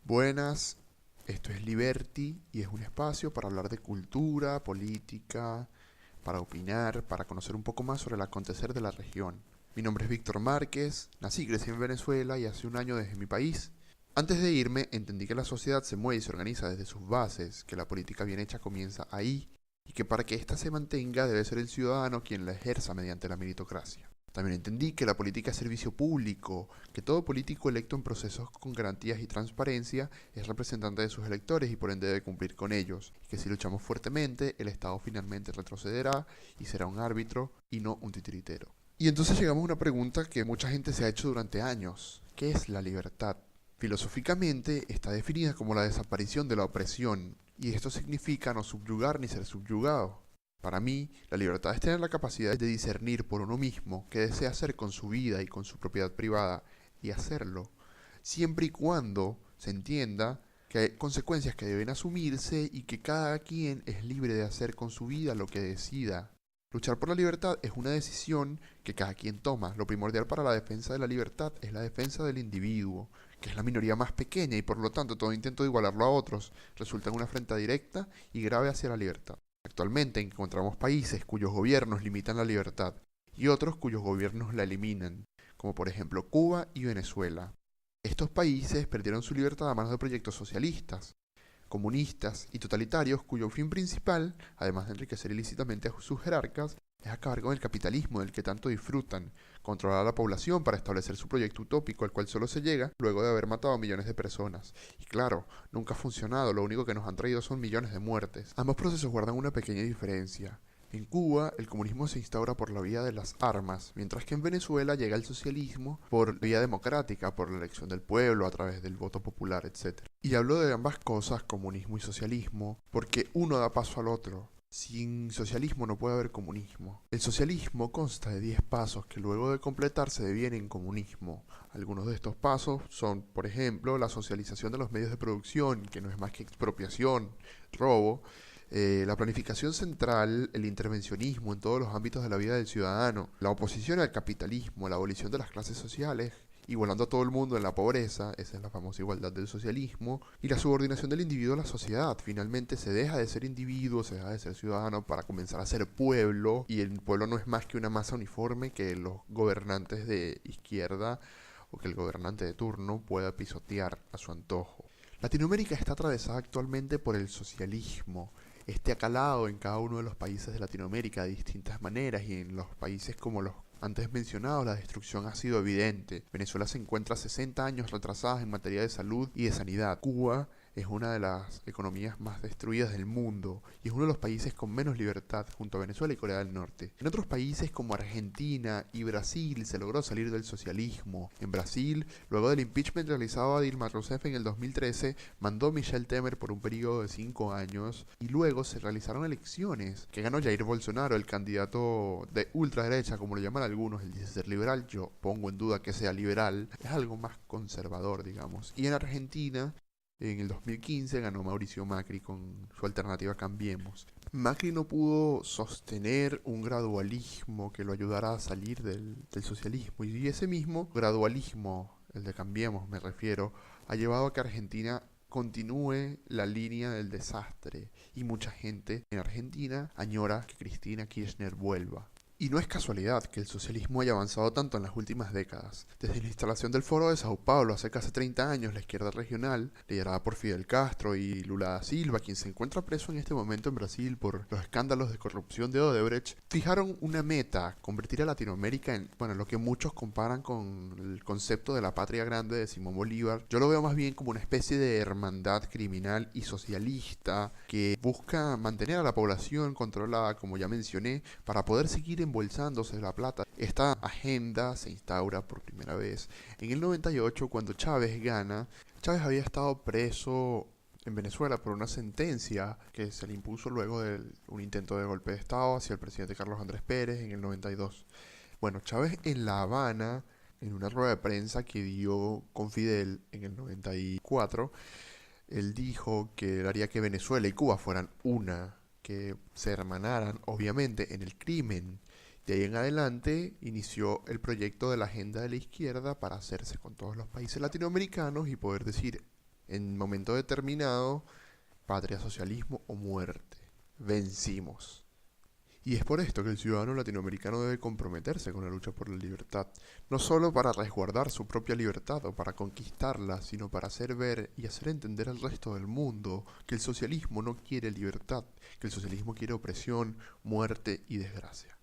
Buenas, esto es Liberty y es un espacio para hablar de cultura, política, para opinar, para conocer un poco más sobre el acontecer de la región. Mi nombre es Víctor Márquez, nací y crecí en Venezuela y hace un año dejé mi país. Antes de irme entendí que la sociedad se mueve y se organiza desde sus bases, que la política bien hecha comienza ahí y que para que ésta se mantenga debe ser el ciudadano quien la ejerza mediante la meritocracia. También entendí que la política es servicio público, que todo político electo en procesos con garantías y transparencia es representante de sus electores y por ende debe cumplir con ellos, y que si luchamos fuertemente, el Estado finalmente retrocederá y será un árbitro y no un titiritero. Y entonces llegamos a una pregunta que mucha gente se ha hecho durante años. ¿Qué es la libertad? Filosóficamente está definida como la desaparición de la opresión, y esto significa no subyugar ni ser subyugado. Para mí, la libertad es tener la capacidad de discernir por uno mismo qué desea hacer con su vida y con su propiedad privada, y hacerlo, siempre y cuando se entienda que hay consecuencias que deben asumirse y que cada quien es libre de hacer con su vida lo que decida. Luchar por la libertad es una decisión que cada quien toma. Lo primordial para la defensa de la libertad es la defensa del individuo, que es la minoría más pequeña y por lo tanto todo intento de igualarlo a otros resulta en una afrenta directa y grave hacia la libertad. Actualmente encontramos países cuyos gobiernos limitan la libertad y otros cuyos gobiernos la eliminan, como por ejemplo Cuba y Venezuela. Estos países perdieron su libertad a manos de proyectos socialistas, comunistas y totalitarios cuyo fin principal, además de enriquecer ilícitamente a sus jerarcas, es acabar con el capitalismo del que tanto disfrutan, controlar a la población para establecer su proyecto utópico al cual solo se llega luego de haber matado a millones de personas. Y claro, nunca ha funcionado, lo único que nos han traído son millones de muertes. Ambos procesos guardan una pequeña diferencia. En Cuba, el comunismo se instaura por la vía de las armas, mientras que en Venezuela llega el socialismo por vía democrática, por la elección del pueblo, a través del voto popular, etc. Y hablo de ambas cosas, comunismo y socialismo, porque uno da paso al otro. Sin socialismo no puede haber comunismo. El socialismo consta de 10 pasos que luego de completarse devienen comunismo. Algunos de estos pasos son, por ejemplo, la socialización de los medios de producción, que no es más que expropiación, robo, la planificación central, el intervencionismo en todos los ámbitos de la vida del ciudadano, la oposición al capitalismo, la abolición de las clases sociales, igualando a todo el mundo en la pobreza, esa es la famosa igualdad del socialismo, y la subordinación del individuo a la sociedad. Finalmente se deja de ser individuo, se deja de ser ciudadano para comenzar a ser pueblo, y el pueblo no es más que una masa uniforme que los gobernantes de izquierda o que el gobernante de turno pueda pisotear a su antojo. Latinoamérica está atravesada actualmente por el socialismo. Este ha calado en cada uno de los países de Latinoamérica de distintas maneras y en los países como los antes mencionados la destrucción ha sido evidente. Venezuela se encuentra 60 años retrasadas en materia de salud y de sanidad. Cuba es una de las economías más destruidas del mundo y es uno de los países con menos libertad junto a Venezuela y Corea del Norte. En otros países como Argentina y Brasil se logró salir del socialismo. En Brasil, luego del impeachment realizado a Dilma Rousseff en el 2013, mandó Michel Temer por un periodo de 5 años y luego se realizaron elecciones que ganó Jair Bolsonaro, el candidato de ultraderecha, como lo llaman algunos. Él dice ser liberal, yo pongo en duda que sea liberal, es algo más conservador, digamos. Y en Argentina, en el 2015 ganó Mauricio Macri con su alternativa Cambiemos. Macri no pudo sostener un gradualismo que lo ayudara a salir del socialismo y ese mismo gradualismo, el de Cambiemos me refiero, ha llevado a que Argentina continúe la línea del desastre y mucha gente en Argentina añora que Cristina Kirchner vuelva. Y no es casualidad que el socialismo haya avanzado tanto en las últimas décadas. Desde la instalación del Foro de Sao Paulo hace casi 30 años, la izquierda regional, liderada por Fidel Castro y Lula da Silva, quien se encuentra preso en este momento en Brasil por los escándalos de corrupción de Odebrecht, fijaron una meta: convertir a Latinoamérica en, bueno, lo que muchos comparan con el concepto de la patria grande de Simón Bolívar. Yo lo veo más bien como una especie de hermandad criminal y socialista que busca mantener a la población controlada, como ya mencioné, para poder seguir embolsándose la plata. Esta agenda se instaura por primera vez en el 98 cuando Chávez gana. Chávez había estado preso en Venezuela por una sentencia que se le impuso luego de un intento de golpe de Estado hacia el presidente Carlos Andrés Pérez en el 92. Bueno, Chávez en La Habana, en una rueda de prensa que dio con Fidel en el 94, él dijo que él haría que Venezuela y Cuba fueran una, que se hermanaran, obviamente, en el crimen. De ahí en adelante inició el proyecto de la agenda de la izquierda para hacerse con todos los países latinoamericanos y poder decir: En momento determinado, patria, socialismo o muerte. Vencimos. Y es por esto que el ciudadano latinoamericano debe comprometerse con la lucha por la libertad, no solo para resguardar su propia libertad o para conquistarla, sino para hacer ver y hacer entender al resto del mundo que el socialismo no quiere libertad, que el socialismo quiere opresión, muerte y desgracia.